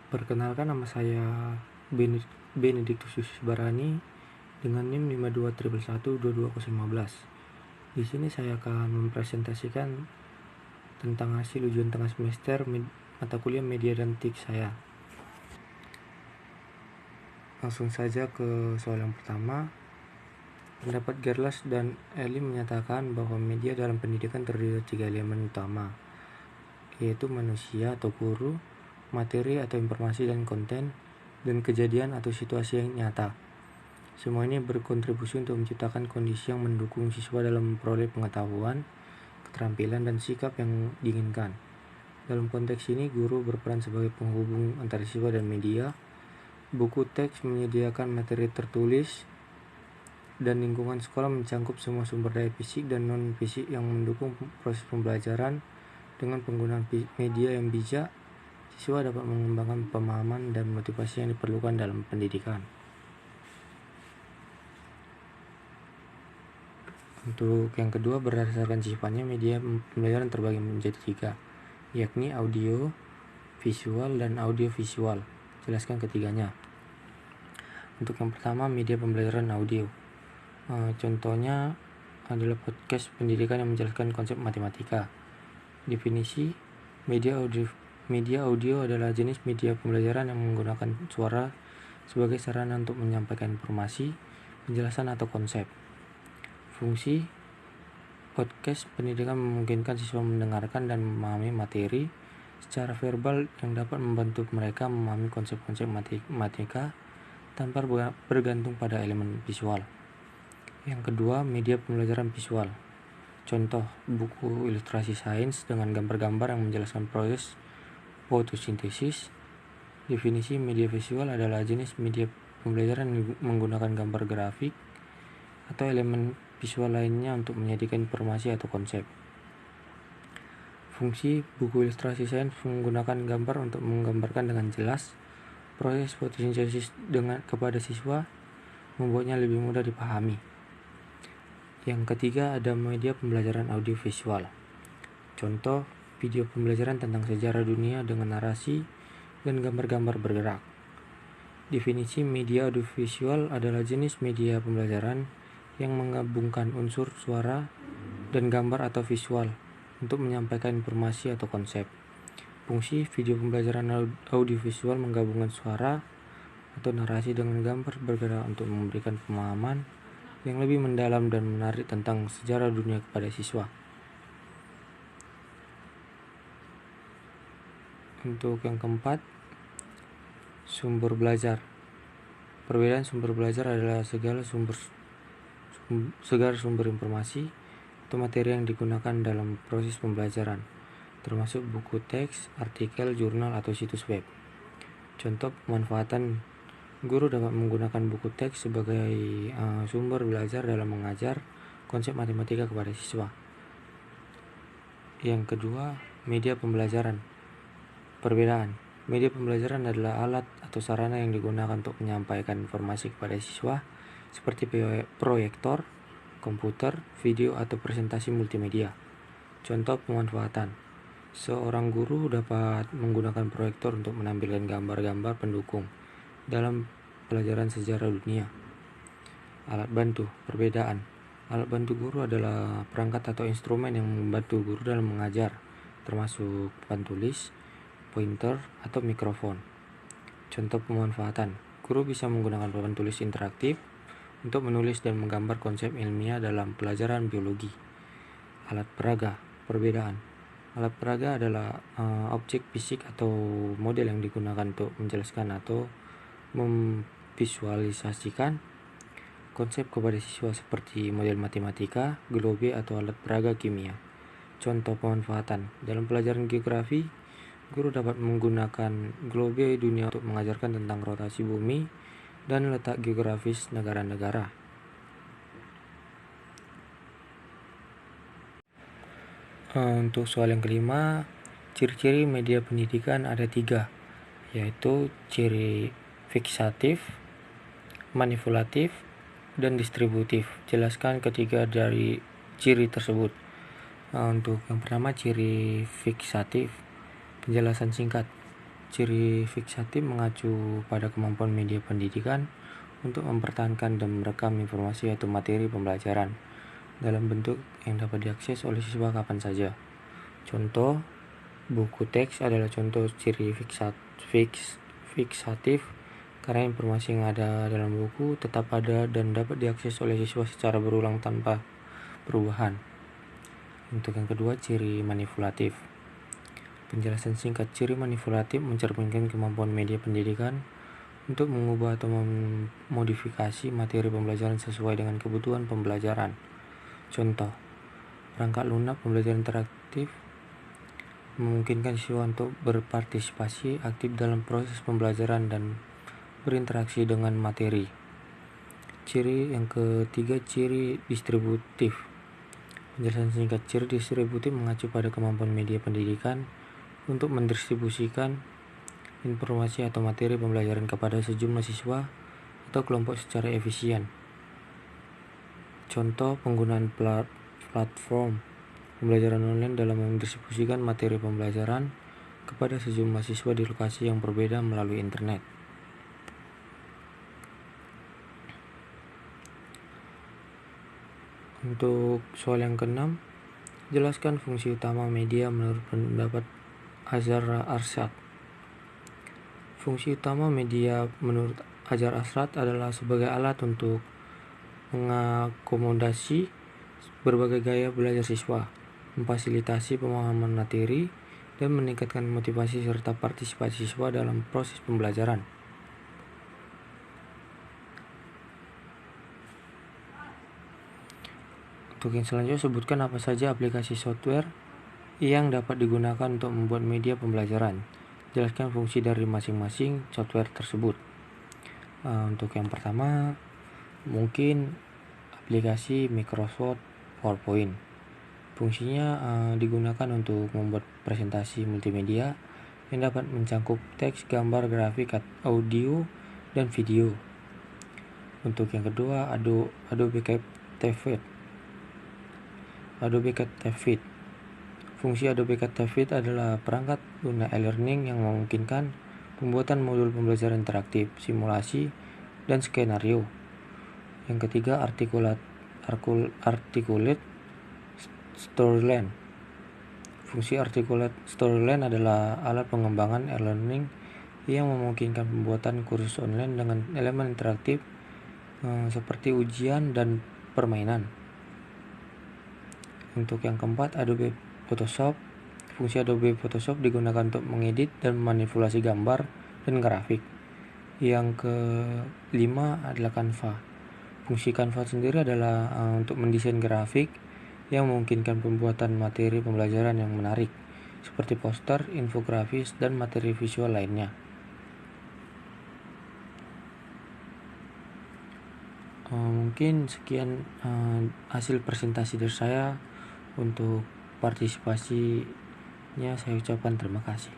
Perkenalkan, nama saya Benediktus Barani dengan NIM 5211112215. Di sini saya akan mempresentasikan tentang hasil ujian tengah semester mata kuliah media dan TIK saya. Langsung saja ke soal yang pertama. Pendapat Gerlas dan Elim menyatakan bahwa media dalam pendidikan terdiri dari 3 elemen utama, yaitu manusia atau guru, materi atau informasi dan konten, dan kejadian atau situasi yang nyata. Semua ini berkontribusi untuk menciptakan kondisi yang mendukung siswa dalam memperoleh pengetahuan, keterampilan, dan sikap yang diinginkan. Dalam konteks ini, guru berperan sebagai penghubung antara siswa dan media. Buku teks menyediakan materi tertulis, dan lingkungan sekolah mencangkup semua sumber daya fisik dan non-fisik yang mendukung proses pembelajaran. Dengan penggunaan media yang bijak, siswa dapat mengembangkan pemahaman dan motivasi yang diperlukan dalam pendidikan. Untuk yang kedua, berdasarkan sifatnya, media pembelajaran terbagi menjadi 3, yakni audio, visual, dan audiovisual. Jelaskan ketiganya. Untuk yang pertama, media pembelajaran audio. Contohnya adalah podcast pendidikan yang menjelaskan konsep matematika. Definisi: media audio adalah jenis media pembelajaran yang menggunakan suara sebagai sarana untuk menyampaikan informasi, penjelasan, atau konsep. Fungsi: podcast pendidikan memungkinkan siswa mendengarkan dan memahami materi secara verbal yang dapat membantu mereka memahami konsep-konsep matematika tanpa bergantung pada elemen visual. Yang kedua, media pembelajaran visual. Contoh, buku ilustrasi sains dengan gambar-gambar yang menjelaskan proses fotosintesis. Definisi media visual adalah jenis media pembelajaran yang menggunakan gambar grafik atau elemen visual lainnya untuk menyajikan informasi atau konsep. Fungsi: buku ilustrasi sains menggunakan gambar untuk menggambarkan dengan jelas proses fotosintesis kepada siswa, membuatnya lebih mudah dipahami. Yang ketiga, ada media pembelajaran audiovisual. Contoh, video pembelajaran tentang sejarah dunia dengan narasi dan gambar-gambar bergerak. Definisi media audiovisual adalah jenis media pembelajaran yang menggabungkan unsur suara dan gambar atau visual untuk menyampaikan informasi atau konsep. Fungsi: video pembelajaran audiovisual menggabungkan suara atau narasi dengan gambar bergerak untuk memberikan pemahaman yang lebih mendalam dan menarik tentang sejarah dunia kepada siswa. Untuk yang keempat, sumber belajar. Perbedaan sumber belajar adalah segala sumber informasi atau materi yang digunakan dalam proses pembelajaran, termasuk buku teks, artikel, jurnal, atau situs web. Contoh pemanfaatan: guru dapat menggunakan buku teks sebagai sumber belajar dalam mengajar konsep matematika kepada siswa. Yang kedua, media pembelajaran. Perbedaan: media pembelajaran adalah alat atau sarana yang digunakan untuk menyampaikan informasi kepada siswa seperti proyektor, komputer, video, atau presentasi multimedia. Contoh pemanfaatan: seorang guru dapat menggunakan proyektor untuk menampilkan gambar-gambar pendukung dalam pelajaran sejarah dunia. Alat bantu. Perbedaan: alat bantu guru adalah perangkat atau instrumen yang membantu guru dalam mengajar, termasuk papan tulis, pointer, atau mikrofon. Contoh pemanfaatan: guru bisa menggunakan papan tulis interaktif untuk menulis dan menggambar konsep ilmiah dalam pelajaran biologi. Alat peraga. Perbedaan: alat peraga adalah objek fisik atau model yang digunakan untuk menjelaskan atau memvisualisasikan konsep kepada siswa seperti model matematika, globe, atau alat peraga kimia. Contoh pemanfaatan: dalam pelajaran geografi, guru dapat menggunakan globe dunia untuk mengajarkan tentang rotasi bumi dan letak geografis negara-negara. Untuk soal yang kelima, ciri-ciri media pendidikan ada 3, yaitu ciri fiksatif, manipulatif, dan distributif. Jelaskan ketiga dari ciri tersebut. Untuk yang pertama, ciri fiksatif. Penjelasan singkat: ciri fiksatif mengacu pada kemampuan media pendidikan untuk mempertahankan dan merekam informasi atau materi pembelajaran dalam bentuk yang dapat diakses oleh siswa kapan saja. Contoh, buku teks adalah contoh ciri fiksatif karena informasi yang ada dalam buku tetap ada dan dapat diakses oleh siswa secara berulang tanpa perubahan. Untuk yang kedua, ciri manipulatif. Penjelasan singkat, ciri manipulatif mencerminkan kemampuan media pendidikan untuk mengubah atau memodifikasi materi pembelajaran sesuai dengan kebutuhan pembelajaran. Contoh, perangkat lunak pembelajaran interaktif memungkinkan siswa untuk berpartisipasi aktif dalam proses pembelajaran dan berinteraksi dengan materi. Ciri yang ketiga, ciri distributif. Penjelasan singkat, ciri distributif mengacu pada kemampuan media pendidikan untuk mendistribusikan informasi atau materi pembelajaran kepada sejumlah siswa atau kelompok secara efisien. Contoh, penggunaan platform pembelajaran online dalam mendistribusikan materi pembelajaran kepada sejumlah siswa di lokasi yang berbeda melalui internet. Untuk soal yang keenam, jelaskan fungsi utama media menurut pendapat Azhar Arsyad. Fungsi utama media menurut Azhar Arsyad adalah sebagai alat untuk mengakomodasi berbagai gaya belajar siswa, memfasilitasi pemahaman materi, dan meningkatkan motivasi serta partisipasi siswa dalam proses pembelajaran. Untuk yang selanjutnya, sebutkan apa saja aplikasi software yang dapat digunakan untuk membuat media pembelajaran. Jelaskan fungsi dari masing-masing software tersebut. Untuk yang pertama, mungkin aplikasi Microsoft PowerPoint. Fungsinya digunakan untuk membuat presentasi multimedia yang dapat mencakup teks, gambar, grafik, audio, dan video. Untuk yang kedua, Adobe Captivate. Fungsi Adobe Captivate adalah perangkat lunak e-learning yang memungkinkan pembuatan modul pembelajaran interaktif, simulasi, dan skenario. Yang ketiga, Articulate Storyline. Fungsi Articulate Storyline adalah alat pengembangan e-learning yang memungkinkan pembuatan kursus online dengan elemen interaktif seperti ujian dan permainan. Untuk yang keempat, Adobe Photoshop. Fungsi Adobe Photoshop digunakan untuk mengedit dan memanipulasi gambar dan grafik. Yang kelima adalah Canva. Fungsi Canva sendiri adalah untuk mendesain grafik yang memungkinkan pembuatan materi pembelajaran yang menarik, seperti poster, infografis, dan materi visual lainnya. Mungkin sekian hasil presentasi dari saya. Untuk partisipasinya saya ucapkan terima kasih.